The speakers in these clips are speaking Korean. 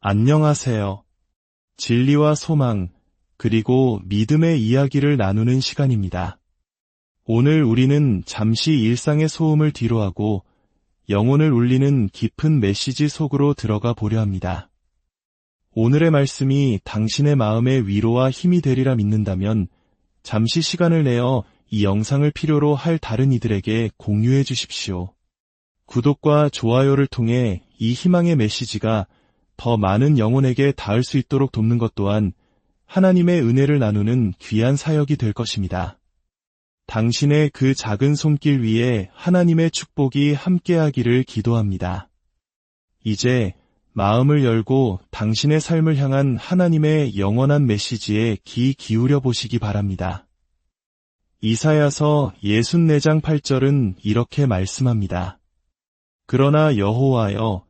안녕하세요. 진리와 소망, 그리고 믿음의 이야기를 나누는 시간입니다. 오늘 우리는 잠시 일상의 소음을 뒤로하고 영혼을 울리는 깊은 메시지 속으로 들어가 보려 합니다. 오늘의 말씀이 당신의 마음의 위로와 힘이 되리라 믿는다면 잠시 시간을 내어 이 영상을 필요로 할 다른 이들에게 공유해 주십시오. 구독과 좋아요를 통해 이 희망의 메시지가 더 많은 영혼에게 닿을 수 있도록 돕는 것 또한 하나님의 은혜를 나누는 귀한 사역이 될 것입니다. 당신의 그 작은 손길 위에 하나님의 축복이 함께하기를 기도합니다. 이제 마음을 열고 당신의 삶을 향한 하나님의 영원한 메시지에 귀 기울여 보시기 바랍니다. 이사야서 64장 8절은 이렇게 말씀합니다. 그러나 여호와여,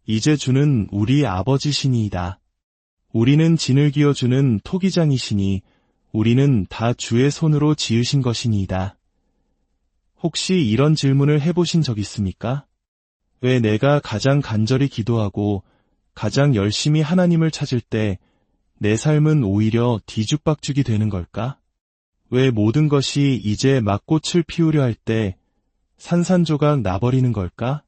이제 주는 우리 아버지시니이다. 우리는 진을 기어주는 토기장이시니 우리는 다 주의 손으로 지으신 것이니이다. 혹시 이런 질문을 해보신 적 있습니까? 왜 내가 가장 간절히 기도하고 가장 열심히 하나님을 찾을 때 내 삶은 오히려 뒤죽박죽이 되는 걸까? 왜 모든 것이 이제 막 꽃을 피우려 할 때 산산조각 나버리는 걸까?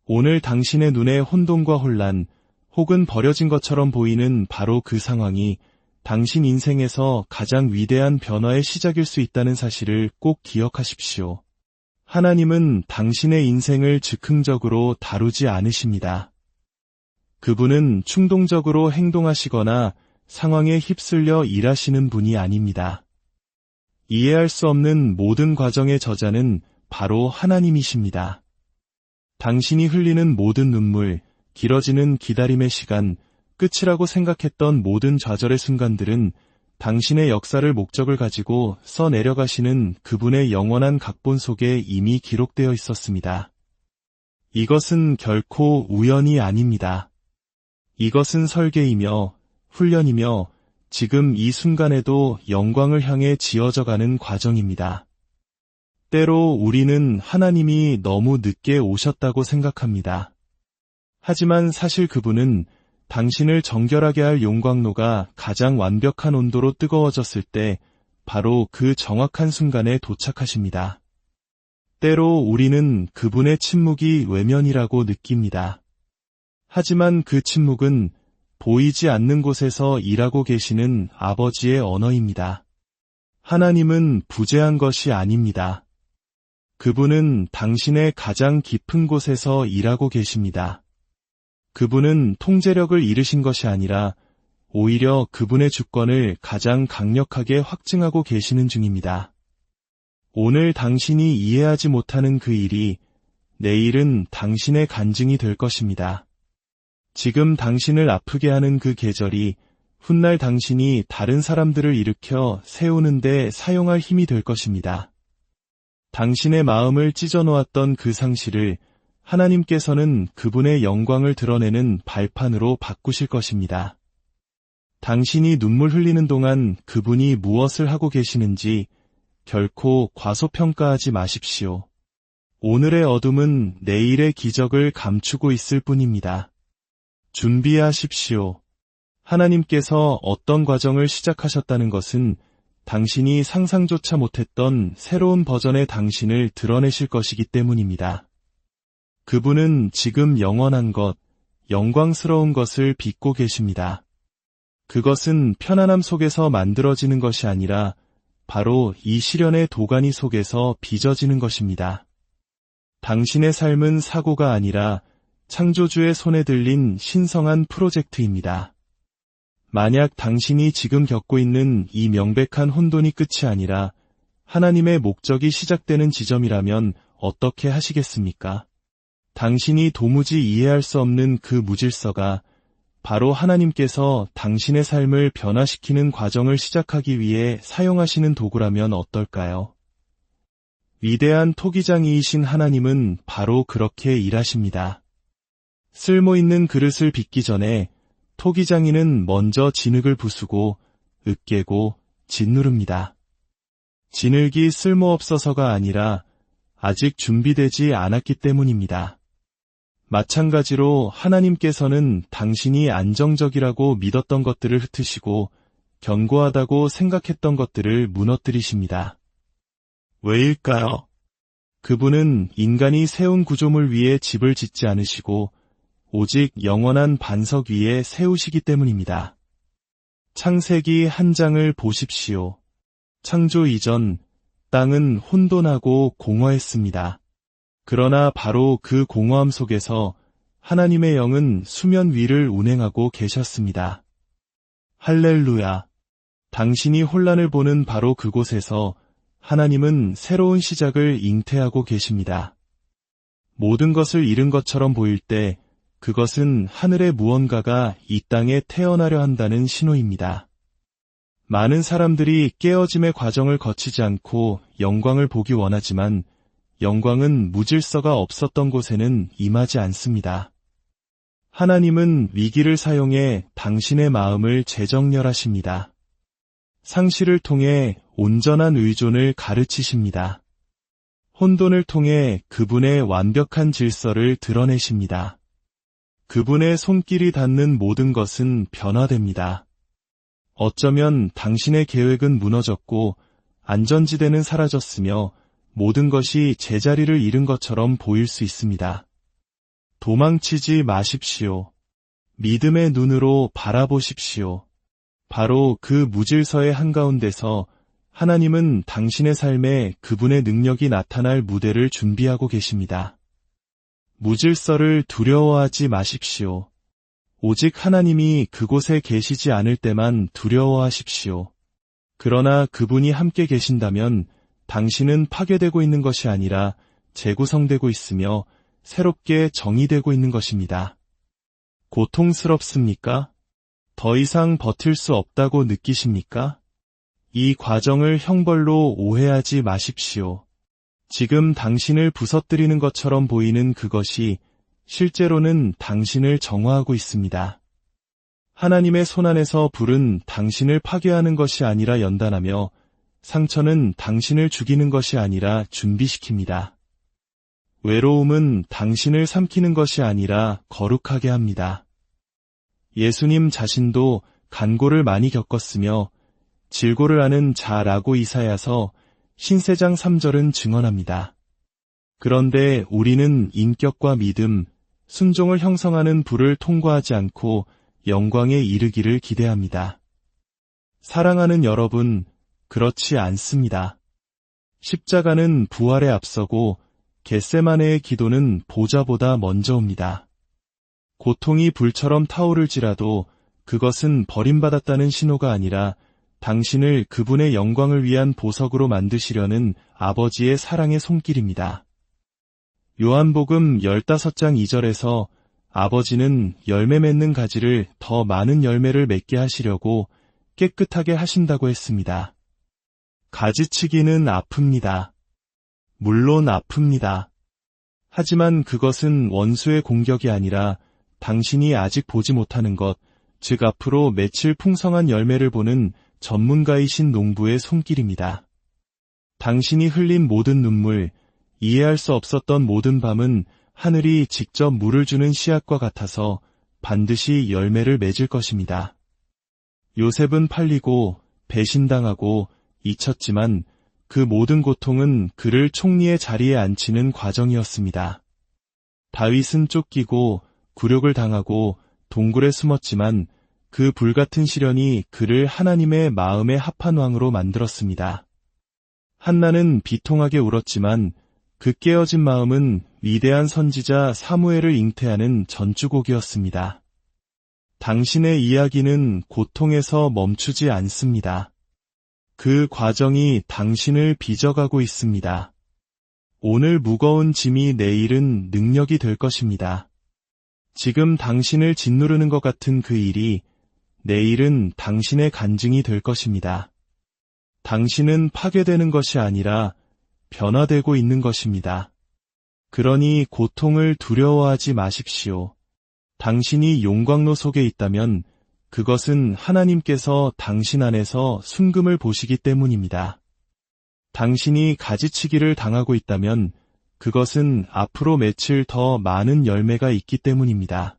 오늘 당신의 눈에 혼돈과 혼란, 혹은 버려진 것처럼 보이는 바로 그 상황이 당신 인생에서 가장 위대한 변화의 시작일 수 있다는 사실을 꼭 기억하십시오. 하나님은 당신의 인생을 즉흥적으로 다루지 않으십니다. 그분은 충동적으로 행동하시거나 상황에 휩쓸려 일하시는 분이 아닙니다. 이해할 수 없는 모든 과정의 저자는 바로 하나님이십니다. 당신이 흘리는 모든 눈물, 길어지는 기다림의 시간, 끝이라고 생각했던 모든 좌절의 순간들은 당신의 역사를 목적을 가지고 써내려가시는 그분의 영원한 각본 속에 이미 기록되어 있었습니다. 이것은 결코 우연이 아닙니다. 이것은 설계이며 훈련이며 지금 이 순간에도 영광을 향해 지어져가는 과정입니다. 때로 우리는 하나님이 너무 늦게 오셨다고 생각합니다. 하지만 사실 그분은 당신을 정결하게 할 용광로가 가장 완벽한 온도로 뜨거워졌을 때 바로 그 정확한 순간에 도착하십니다. 때로 우리는 그분의 침묵이 외면이라고 느낍니다. 하지만 그 침묵은 보이지 않는 곳에서 일하고 계시는 아버지의 언어입니다. 하나님은 부재한 것이 아닙니다. 그분은 당신의 가장 깊은 곳에서 일하고 계십니다. 그분은 통제력을 잃으신 것이 아니라 오히려 그분의 주권을 가장 강력하게 확증하고 계시는 중입니다. 오늘 당신이 이해하지 못하는 그 일이 내일은 당신의 간증이 될 것입니다. 지금 당신을 아프게 하는 그 계절이 훗날 당신이 다른 사람들을 일으켜 세우는 데 사용할 힘이 될 것입니다. 당신의 마음을 찢어놓았던 그 상실을 하나님께서는 그분의 영광을 드러내는 발판으로 바꾸실 것입니다. 당신이 눈물 흘리는 동안 그분이 무엇을 하고 계시는지 결코 과소평가하지 마십시오. 오늘의 어둠은 내일의 기적을 감추고 있을 뿐입니다. 준비하십시오. 하나님께서 어떤 과정을 시작하셨다는 것은 당신이 상상조차 못했던 새로운 버전의 당신을 드러내실 것이기 때문입니다. 그분은 지금 영원한 것, 영광스러운 것을 빚고 계십니다. 그것은 편안함 속에서 만들어지는 것이 아니라 바로 이 시련의 도가니 속에서 빚어지는 것입니다. 당신의 삶은 사고가 아니라 창조주의 손에 들린 신성한 프로젝트입니다. 만약 당신이 지금 겪고 있는 이 명백한 혼돈이 끝이 아니라 하나님의 목적이 시작되는 지점이라면 어떻게 하시겠습니까? 당신이 도무지 이해할 수 없는 그 무질서가 바로 하나님께서 당신의 삶을 변화시키는 과정을 시작하기 위해 사용하시는 도구라면 어떨까요? 위대한 토기장이이신 하나님은 바로 그렇게 일하십니다. 쓸모있는 그릇을 빚기 전에 토기장이는 먼저 진흙을 부수고 으깨고 짓누릅니다. 진흙이 쓸모없어서가 아니라 아직 준비되지 않았기 때문입니다. 마찬가지로 하나님께서는 당신이 안정적이라고 믿었던 것들을 흩으시고 견고하다고 생각했던 것들을 무너뜨리십니다. 왜일까요? 그분은 인간이 세운 구조물 위에 집을 짓지 않으시고 오직 영원한 반석 위에 세우시기 때문입니다. 창세기 한 장을 보십시오. 창조 이전 땅은 혼돈하고 공허했습니다. 그러나 바로 그 공허함 속에서 하나님의 영은 수면 위를 운행하고 계셨습니다. 할렐루야! 당신이 혼란을 보는 바로 그곳에서 하나님은 새로운 시작을 잉태하고 계십니다. 모든 것을 잃은 것처럼 보일 때 그것은 하늘의 무언가가 이 땅에 태어나려 한다는 신호입니다. 많은 사람들이 깨어짐의 과정을 거치지 않고 영광을 보기 원하지만 영광은 무질서가 없었던 곳에는 임하지 않습니다. 하나님은 위기를 사용해 당신의 마음을 재정렬하십니다. 상실을 통해 온전한 의존을 가르치십니다. 혼돈을 통해 그분의 완벽한 질서를 드러내십니다. 그분의 손길이 닿는 모든 것은 변화됩니다. 어쩌면 당신의 계획은 무너졌고 안전지대는 사라졌으며 모든 것이 제자리를 잃은 것처럼 보일 수 있습니다. 도망치지 마십시오. 믿음의 눈으로 바라보십시오. 바로 그 무질서의 한가운데서 하나님은 당신의 삶에 그분의 능력이 나타날 무대를 준비하고 계십니다. 무질서를 두려워하지 마십시오. 오직 하나님이 그곳에 계시지 않을 때만 두려워하십시오. 그러나 그분이 함께 계신다면 당신은 파괴되고 있는 것이 아니라 재구성되고 있으며 새롭게 정의되고 있는 것입니다. 고통스럽습니까? 더 이상 버틸 수 없다고 느끼십니까? 이 과정을 형벌로 오해하지 마십시오. 지금 당신을 부서뜨리는 것처럼 보이는 그것이 실제로는 당신을 정화하고 있습니다. 하나님의 손안에서 불은 당신을 파괴하는 것이 아니라 연단하며 상처는 당신을 죽이는 것이 아니라 준비시킵니다. 외로움은 당신을 삼키는 것이 아니라 거룩하게 합니다. 예수님 자신도 간고를 많이 겪었으며 질고를 아는 자라고 이사야서 신세장 3절은 증언합니다. 그런데 우리는 인격과 믿음, 순종을 형성하는 불을 통과하지 않고 영광에 이르기를 기대합니다. 사랑하는 여러분, 그렇지 않습니다. 십자가는 부활에 앞서고 겟세마네의 기도는 보좌보다 먼저 옵니다. 고통이 불처럼 타오를지라도 그것은 버림받았다는 신호가 아니라 당신을 그분의 영광을 위한 보석으로 만드시려는 아버지의 사랑의 손길입니다. 요한복음 15장 2절에서 아버지는 열매 맺는 가지를 더 많은 열매를 맺게 하시려고 깨끗하게 하신다고 했습니다. 가지치기는 아픕니다. 물론 아픕니다. 하지만 그것은 원수의 공격이 아니라 당신이 아직 보지 못하는 것, 즉 앞으로 맺힐 풍성한 열매를 보는 전문가이신 농부의 손길입니다. 당신이 흘린 모든 눈물, 이해할 수 없었던 모든 밤은 하늘이 직접 물을 주는 씨앗과 같아서 반드시 열매를 맺을 것입니다. 요셉은 팔리고 배신당하고 잊혔지만 그 모든 고통은 그를 총리의 자리에 앉히는 과정이었습니다. 다윗은 쫓기고 굴욕을 당하고 동굴에 숨었지만 그 불같은 시련이 그를 하나님의 마음에 합한 왕으로 만들었습니다. 한나는 비통하게 울었지만 그 깨어진 마음은 위대한 선지자 사무엘을 잉태하는 전주곡이었습니다. 당신의 이야기는 고통에서 멈추지 않습니다. 그 과정이 당신을 빚어가고 있습니다. 오늘 무거운 짐이 내일은 능력이 될 것입니다. 지금 당신을 짓누르는 것 같은 그 일이 내일은 당신의 간증이 될 것입니다. 당신은 파괴되는 것이 아니라 변화되고 있는 것입니다. 그러니 고통을 두려워하지 마십시오. 당신이 용광로 속에 있다면 그것은 하나님께서 당신 안에서 순금을 보시기 때문입니다. 당신이 가지치기를 당하고 있다면 그것은 앞으로 맺힐 더 많은 열매가 있기 때문입니다.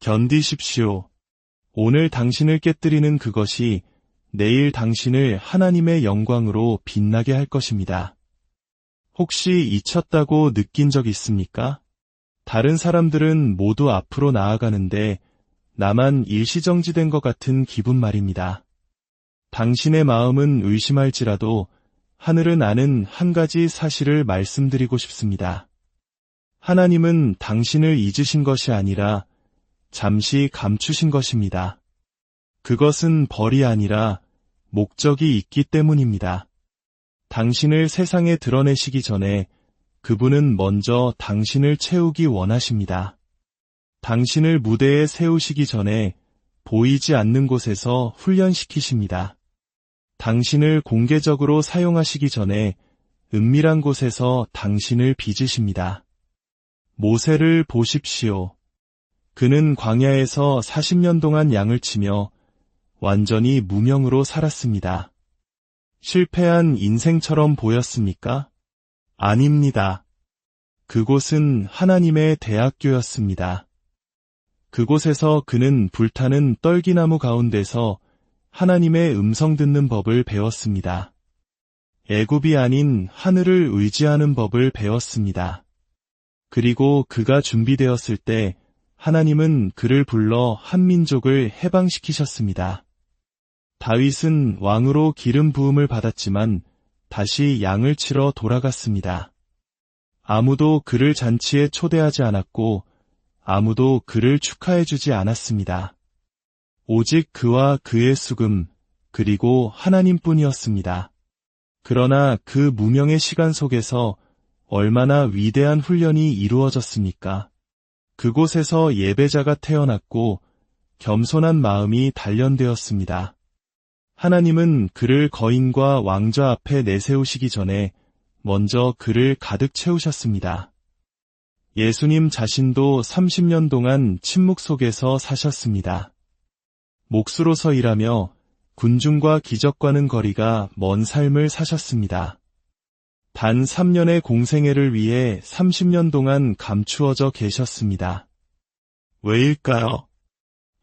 견디십시오. 오늘 당신을 깨뜨리는 그것이 내일 당신을 하나님의 영광으로 빛나게 할 것입니다. 혹시 잊혔다고 느낀 적 있습니까? 다른 사람들은 모두 앞으로 나아가는데 나만 일시정지된 것 같은 기분 말입니다. 당신의 마음은 의심할지라도 하늘은 아는 한 가지 사실을 말씀드리고 싶습니다. 하나님은 당신을 잊으신 것이 아니라 잠시 감추신 것입니다. 그것은 벌이 아니라 목적이 있기 때문입니다. 당신을 세상에 드러내시기 전에 그분은 먼저 당신을 채우기 원하십니다. 당신을 무대에 세우시기 전에 보이지 않는 곳에서 훈련시키십니다. 당신을 공개적으로 사용하시기 전에 은밀한 곳에서 당신을 빚으십니다. 모세를 보십시오. 그는 광야에서 40년 동안 양을 치며 완전히 무명으로 살았습니다. 실패한 인생처럼 보였습니까? 아닙니다. 그곳은 하나님의 대학교였습니다. 그곳에서 그는 불타는 떨기나무 가운데서 하나님의 음성 듣는 법을 배웠습니다. 애굽이 아닌 하늘을 의지하는 법을 배웠습니다. 그리고 그가 준비되었을 때 하나님은 그를 불러 한 민족을 해방시키셨습니다. 다윗은 왕으로 기름 부음을 받았지만 다시 양을 치러 돌아갔습니다. 아무도 그를 잔치에 초대하지 않았고 아무도 그를 축하해주지 않았습니다. 오직 그와 그의 수금, 그리고 하나님뿐이었습니다. 그러나 그 무명의 시간 속에서 얼마나 위대한 훈련이 이루어졌습니까? 그곳에서 예배자가 태어났고 겸손한 마음이 단련되었습니다. 하나님은 그를 거인과 왕좌 앞에 내세우시기 전에 먼저 그를 가득 채우셨습니다. 예수님 자신도 30년 동안 침묵 속에서 사셨습니다. 몫으로서 일하며 군중과 기적과는 거리가 먼 삶을 사셨습니다. 단 3년의 공생애를 위해 30년 동안 감추어져 계셨습니다. 왜일까요?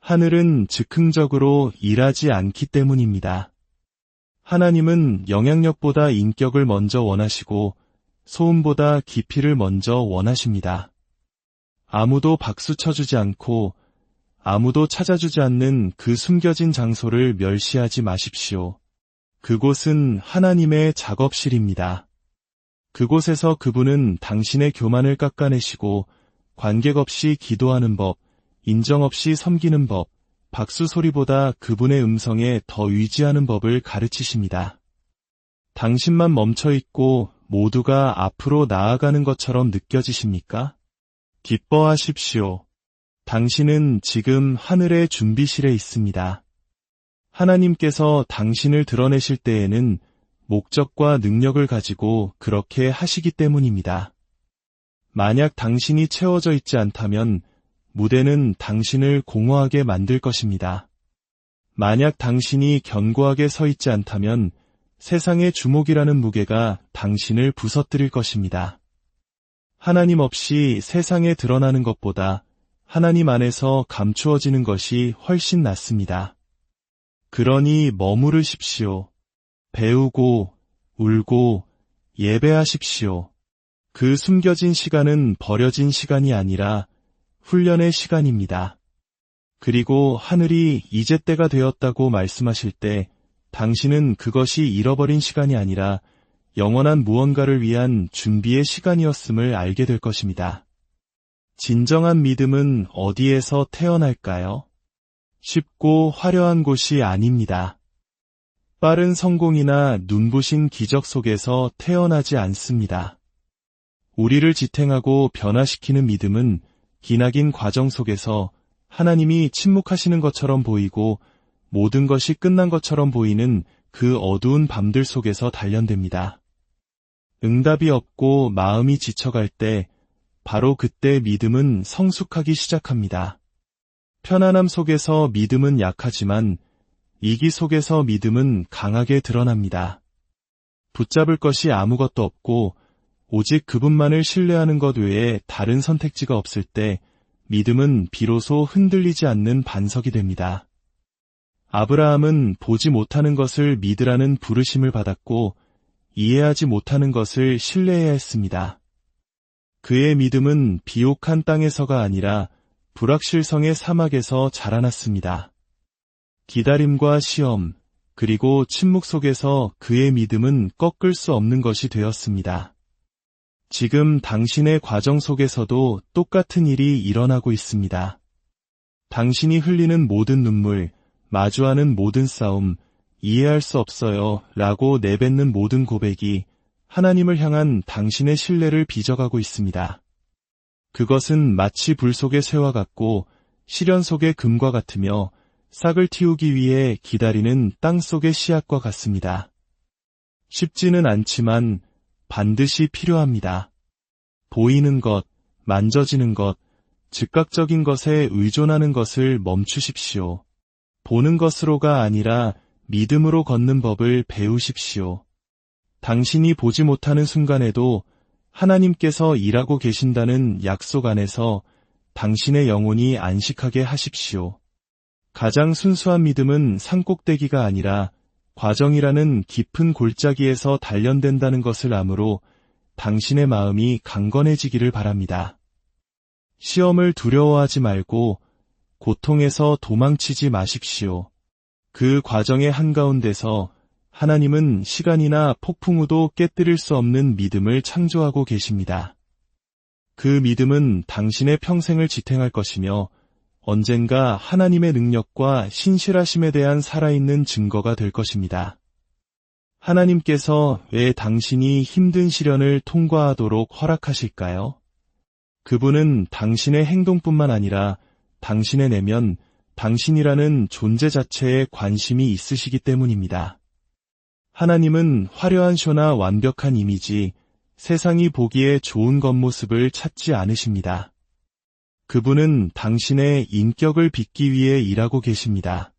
하늘은 즉흥적으로 일하지 않기 때문입니다. 하나님은 영향력보다 인격을 먼저 원하시고 소음보다 깊이를 먼저 원하십니다. 아무도 박수 쳐주지 않고 아무도 찾아주지 않는 그 숨겨진 장소를 멸시하지 마십시오. 그곳은 하나님의 작업실입니다. 그곳에서 그분은 당신의 교만을 깎아내시고 관객 없이 기도하는 법, 인정 없이 섬기는 법, 박수 소리보다 그분의 음성에 더 의지하는 법을 가르치십니다. 당신만 멈춰있고 모두가 앞으로 나아가는 것처럼 느껴지십니까? 기뻐하십시오. 당신은 지금 하늘의 준비실에 있습니다. 하나님께서 당신을 드러내실 때에는 목적과 능력을 가지고 그렇게 하시기 때문입니다. 만약 당신이 채워져 있지 않다면 무대는 당신을 공허하게 만들 것입니다. 만약 당신이 견고하게 서 있지 않다면 세상의 주목이라는 무게가 당신을 부서뜨릴 것입니다. 하나님 없이 세상에 드러나는 것보다 하나님 안에서 감추어지는 것이 훨씬 낫습니다. 그러니 머무르십시오. 배우고, 울고, 예배하십시오. 그 숨겨진 시간은 버려진 시간이 아니라 훈련의 시간입니다. 그리고 하늘이 이제 때가 되었다고 말씀하실 때 당신은 그것이 잃어버린 시간이 아니라 영원한 무언가를 위한 준비의 시간이었음을 알게 될 것입니다. 진정한 믿음은 어디에서 태어날까요? 쉽고 화려한 곳이 아닙니다. 빠른 성공이나 눈부신 기적 속에서 태어나지 않습니다. 우리를 지탱하고 변화시키는 믿음은 기나긴 과정 속에서 하나님이 침묵하시는 것처럼 보이고 모든 것이 끝난 것처럼 보이는 그 어두운 밤들 속에서 단련됩니다. 응답이 없고 마음이 지쳐갈 때 바로 그때 믿음은 성숙하기 시작합니다. 편안함 속에서 믿음은 약하지만 이기 속에서 믿음은 강하게 드러납니다. 붙잡을 것이 아무것도 없고 오직 그분만을 신뢰하는 것 외에 다른 선택지가 없을 때 믿음은 비로소 흔들리지 않는 반석이 됩니다. 아브라함은 보지 못하는 것을 믿으라는 부르심을 받았고 이해하지 못하는 것을 신뢰해야 했습니다. 그의 믿음은 비옥한 땅에서가 아니라 불확실성의 사막에서 자라났습니다. 기다림과 시험, 그리고 침묵 속에서 그의 믿음은 꺾을 수 없는 것이 되었습니다. 지금 당신의 과정 속에서도 똑같은 일이 일어나고 있습니다. 당신이 흘리는 모든 눈물, 마주하는 모든 싸움, 이해할 수 없어요 라고 내뱉는 모든 고백이 하나님을 향한 당신의 신뢰를 빚어가고 있습니다. 그것은 마치 불 속의 쇠와 같고 시련 속의 금과 같으며 싹을 틔우기 위해 기다리는 땅 속의 씨앗과 같습니다. 쉽지는 않지만 반드시 필요합니다. 보이는 것, 만져지는 것, 즉각적인 것에 의존하는 것을 멈추십시오. 보는 것으로가 아니라 믿음으로 걷는 법을 배우십시오. 당신이 보지 못하는 순간에도 하나님께서 일하고 계신다는 약속 안에서 당신의 영혼이 안식하게 하십시오. 가장 순수한 믿음은 산꼭대기가 아니라 과정이라는 깊은 골짜기에서 단련된다는 것을 아므로 당신의 마음이 강건해지기를 바랍니다. 시험을 두려워하지 말고 고통에서 도망치지 마십시오. 그 과정의 한가운데서 하나님은 시간이나 폭풍 우도 깨뜨릴 수 없는 믿음을 창조하고 계십니다. 그 믿음은 당신의 평생을 지탱할 것이며 언젠가 하나님의 능력과 신실하심에 대한 살아있는 증거가 될 것입니다. 하나님께서 왜 당신이 힘든 시련을 통과하도록 허락하실까요? 그분은 당신의 행동뿐만 아니라 당신의 내면, 당신이라는 존재 자체에 관심이 있으시기 때문입니다. 하나님은 화려한 쇼나 완벽한 이미지, 세상이 보기에 좋은 겉모습을 찾지 않으십니다. 그분은 당신의 인격을 빚기 위해 일하고 계십니다.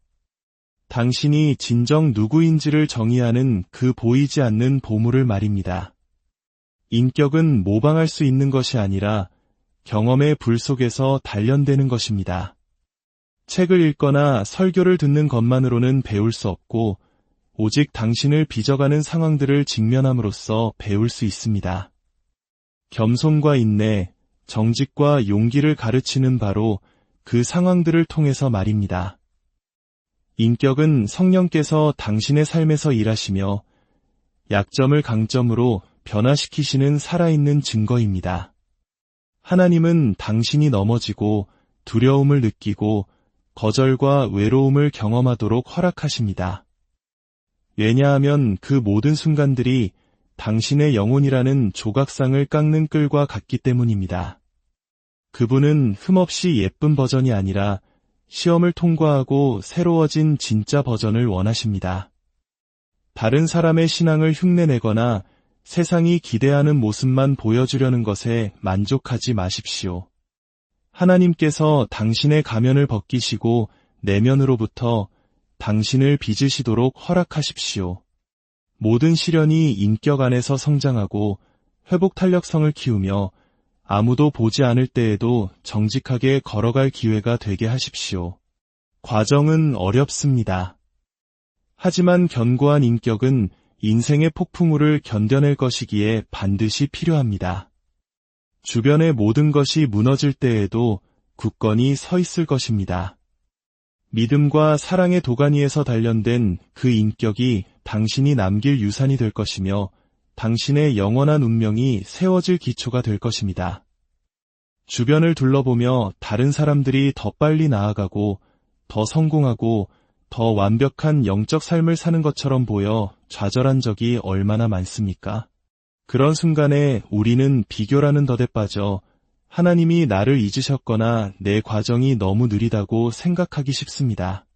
당신이 진정 누구인지를 정의하는 그 보이지 않는 보물을 말입니다. 인격은 모방할 수 있는 것이 아니라 경험의 불 속에서 단련되는 것입니다. 책을 읽거나 설교를 듣는 것만으로는 배울 수 없고 오직 당신을 빚어가는 상황들을 직면함으로써 배울 수 있습니다. 겸손과 인내, 정직과 용기를 가르치는 바로 그 상황들을 통해서 말입니다. 인격은 성령께서 당신의 삶에서 일하시며 약점을 강점으로 변화시키시는 살아있는 증거입니다. 하나님은 당신이 넘어지고 두려움을 느끼고 거절과 외로움을 경험하도록 허락하십니다. 왜냐하면 그 모든 순간들이 당신의 영혼이라는 조각상을 깎는 끌과 같기 때문입니다. 그분은 흠없이 예쁜 버전이 아니라 시험을 통과하고 새로워진 진짜 버전을 원하십니다. 다른 사람의 신앙을 흉내내거나 세상이 기대하는 모습만 보여주려는 것에 만족하지 마십시오. 하나님께서 당신의 가면을 벗기시고 내면으로부터 당신을 빚으시도록 허락하십시오. 모든 시련이 인격 안에서 성장하고 회복 탄력성을 키우며 아무도 보지 않을 때에도 정직하게 걸어갈 기회가 되게 하십시오. 과정은 어렵습니다. 하지만 견고한 인격은 인생의 폭풍우를 견뎌낼 것이기에 반드시 필요합니다. 주변의 모든 것이 무너질 때에도 굳건히 서 있을 것입니다. 믿음과 사랑의 도가니에서 단련된 그 인격이 당신이 남길 유산이 될 것이며 당신의 영원한 운명이 세워질 기초가 될 것입니다. 주변을 둘러보며 다른 사람들이 더 빨리 나아가고 더 성공하고 더 완벽한 영적 삶을 사는 것처럼 보여 좌절한 적이 얼마나 많습니까? 그런 순간에 우리는 비교라는 덫에 빠져 하나님이 나를 잊으셨거나 내 과정이 너무 느리다고 생각하기 쉽습니다.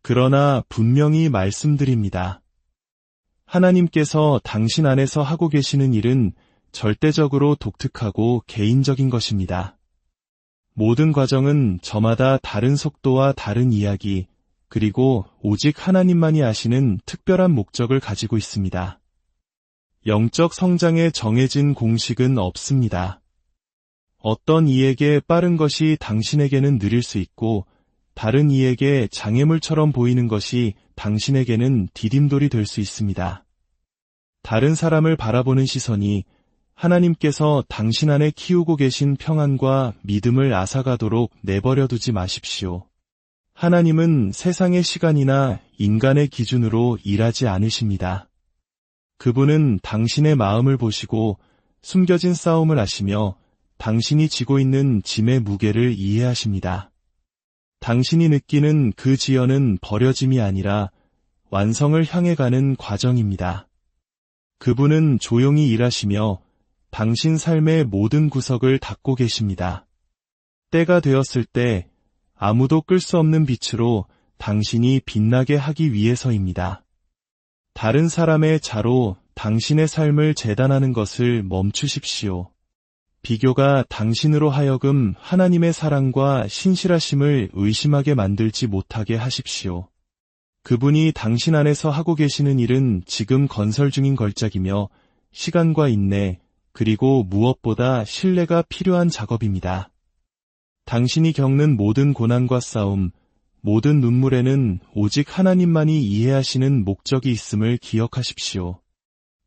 그러나 분명히 말씀드립니다. 하나님께서 당신 안에서 하고 계시는 일은 절대적으로 독특하고 개인적인 것입니다. 모든 과정은 저마다 다른 속도와 다른 이야기, 그리고 오직 하나님만이 아시는 특별한 목적을 가지고 있습니다. 영적 성장에 정해진 공식은 없습니다. 어떤 이에게 빠른 것이 당신에게는 느릴 수 있고 다른 이에게 장애물처럼 보이는 것이 당신에게는 디딤돌이 될 수 있습니다. 다른 사람을 바라보는 시선이 하나님께서 당신 안에 키우고 계신 평안과 믿음을 앗아가도록 내버려 두지 마십시오. 하나님은 세상의 시간이나 인간의 기준으로 일하지 않으십니다. 그분은 당신의 마음을 보시고 숨겨진 싸움을 아시며 당신이 지고 있는 짐의 무게를 이해하십니다. 당신이 느끼는 그 지연은 버려짐이 아니라 완성을 향해 가는 과정입니다. 그분은 조용히 일하시며 당신 삶의 모든 구석을 닦고 계십니다. 때가 되었을 때 아무도 끌 수 없는 빛으로 당신이 빛나게 하기 위해서입니다. 다른 사람의 자로 당신의 삶을 재단하는 것을 멈추십시오. 비교가 당신으로 하여금 하나님의 사랑과 신실하심을 의심하게 만들지 못하게 하십시오. 그분이 당신 안에서 하고 계시는 일은 지금 건설 중인 걸작이며 시간과 인내, 그리고 무엇보다 신뢰가 필요한 작업입니다. 당신이 겪는 모든 고난과 싸움, 모든 눈물에는 오직 하나님만이 이해하시는 목적이 있음을 기억하십시오.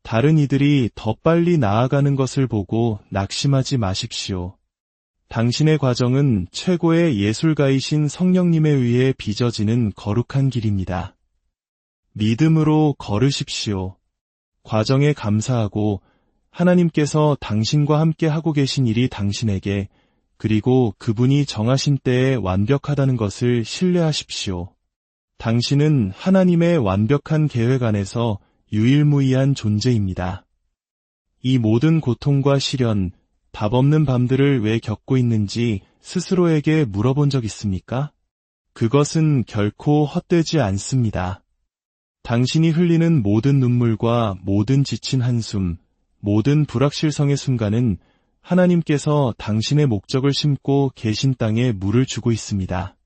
다른 이들이 더 빨리 나아가는 것을 보고 낙심하지 마십시오. 당신의 과정은 최고의 예술가이신 성령님에 의해 빚어지는 거룩한 길입니다. 믿음으로 걸으십시오. 과정에 감사하고 하나님께서 당신과 함께 하고 계신 일이 당신에게 그리고 그분이 정하신 때에 완벽하다는 것을 신뢰하십시오. 당신은 하나님의 완벽한 계획 안에서 유일무이한 존재입니다. 이 모든 고통과 시련, 답 없는 밤들을 왜 겪고 있는지 스스로에게 물어본 적 있습니까? 그것은 결코 헛되지 않습니다. 당신이 흘리는 모든 눈물과 모든 지친 한숨, 모든 불확실성의 순간은 하나님께서 당신의 목적을 심고 계신 땅에 물을 주고 있습니다.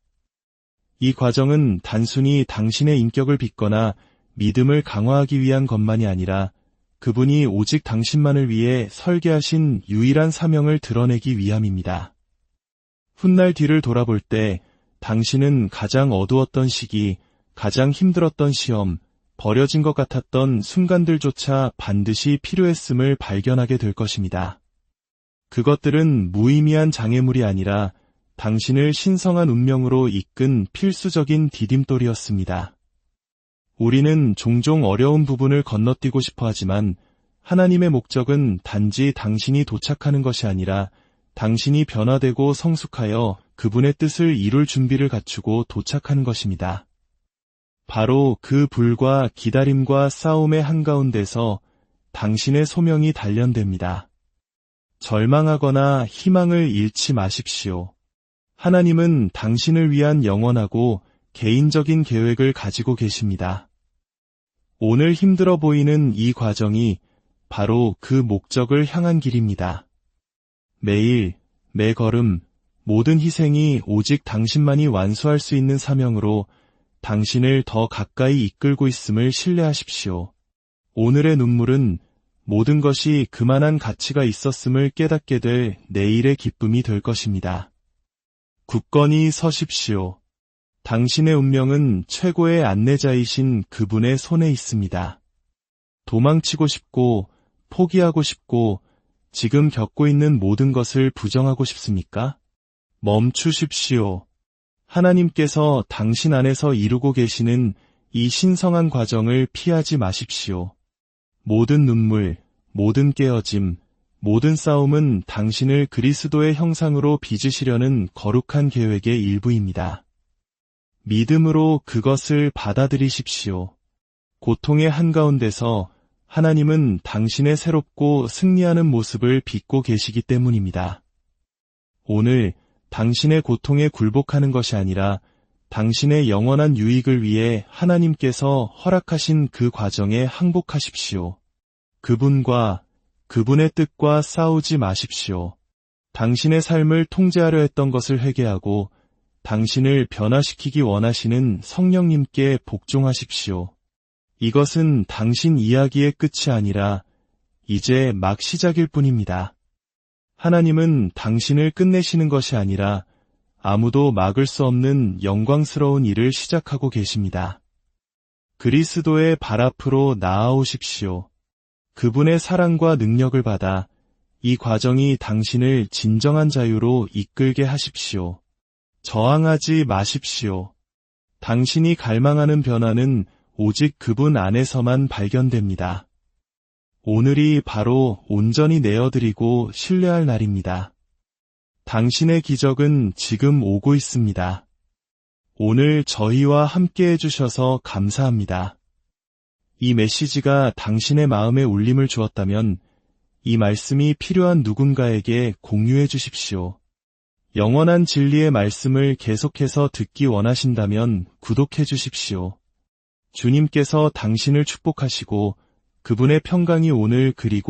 이 과정은 단순히 당신의 인격을 빚거나 믿음을 강화하기 위한 것만이 아니라 그분이 오직 당신만을 위해 설계하신 유일한 사명을 드러내기 위함입니다. 훗날 뒤를 돌아볼 때 당신은 가장 어두웠던 시기, 가장 힘들었던 시험, 버려진 것 같았던 순간들조차 반드시 필요했음을 발견하게 될 것입니다. 그것들은 무의미한 장애물이 아니라 당신을 신성한 운명으로 이끈 필수적인 디딤돌이었습니다. 우리는 종종 어려운 부분을 건너뛰고 싶어 하지만 하나님의 목적은 단지 당신이 도착하는 것이 아니라 당신이 변화되고 성숙하여 그분의 뜻을 이룰 준비를 갖추고 도착하는 것입니다. 바로 그 불과 기다림과 싸움의 한가운데서 당신의 소명이 단련됩니다. 절망하거나 희망을 잃지 마십시오. 하나님은 당신을 위한 영원하고 개인적인 계획을 가지고 계십니다. 오늘 힘들어 보이는 이 과정이 바로 그 목적을 향한 길입니다. 매일, 매 걸음, 모든 희생이 오직 당신만이 완수할 수 있는 사명으로 당신을 더 가까이 이끌고 있음을 신뢰하십시오. 오늘의 눈물은 모든 것이 그만한 가치가 있었음을 깨닫게 될 내일의 기쁨이 될 것입니다. 굳건히 서십시오. 당신의 운명은 최고의 안내자이신 그분의 손에 있습니다. 도망치고 싶고, 포기하고 싶고, 지금 겪고 있는 모든 것을 부정하고 싶습니까? 멈추십시오. 하나님께서 당신 안에서 이루고 계시는 이 신성한 과정을 피하지 마십시오. 모든 눈물, 모든 깨어짐, 모든 싸움은 당신을 그리스도의 형상으로 빚으시려는 거룩한 계획의 일부입니다. 믿음으로 그것을 받아들이십시오. 고통의 한가운데서 하나님은 당신의 새롭고 승리하는 모습을 빚고 계시기 때문입니다. 오늘 당신의 고통에 굴복하는 것이 아니라 당신의 영원한 유익을 위해 하나님께서 허락하신 그 과정에 항복하십시오. 그분과 그분의 뜻과 싸우지 마십시오. 당신의 삶을 통제하려 했던 것을 회개하고 당신을 변화시키기 원하시는 성령님께 복종하십시오. 이것은 당신 이야기의 끝이 아니라 이제 막 시작일 뿐입니다. 하나님은 당신을 끝내시는 것이 아니라 아무도 막을 수 없는 영광스러운 일을 시작하고 계십니다. 그리스도의 발 앞으로 나아오십시오. 그분의 사랑과 능력을 받아 이 과정이 당신을 진정한 자유로 이끌게 하십시오. 저항하지 마십시오. 당신이 갈망하는 변화는 오직 그분 안에서만 발견됩니다. 오늘이 바로 온전히 내어드리고 신뢰할 날입니다. 당신의 기적은 지금 오고 있습니다. 오늘 저희와 함께 해주셔서 감사합니다. 이 메시지가 당신의 마음에 울림을 주었다면 이 말씀이 필요한 누군가에게 공유해 주십시오. 영원한 진리의 말씀을 계속해서 듣기 원하신다면 구독해 주십시오. 주님께서 당신을 축복하시고 그분의 평강이 오늘 그리고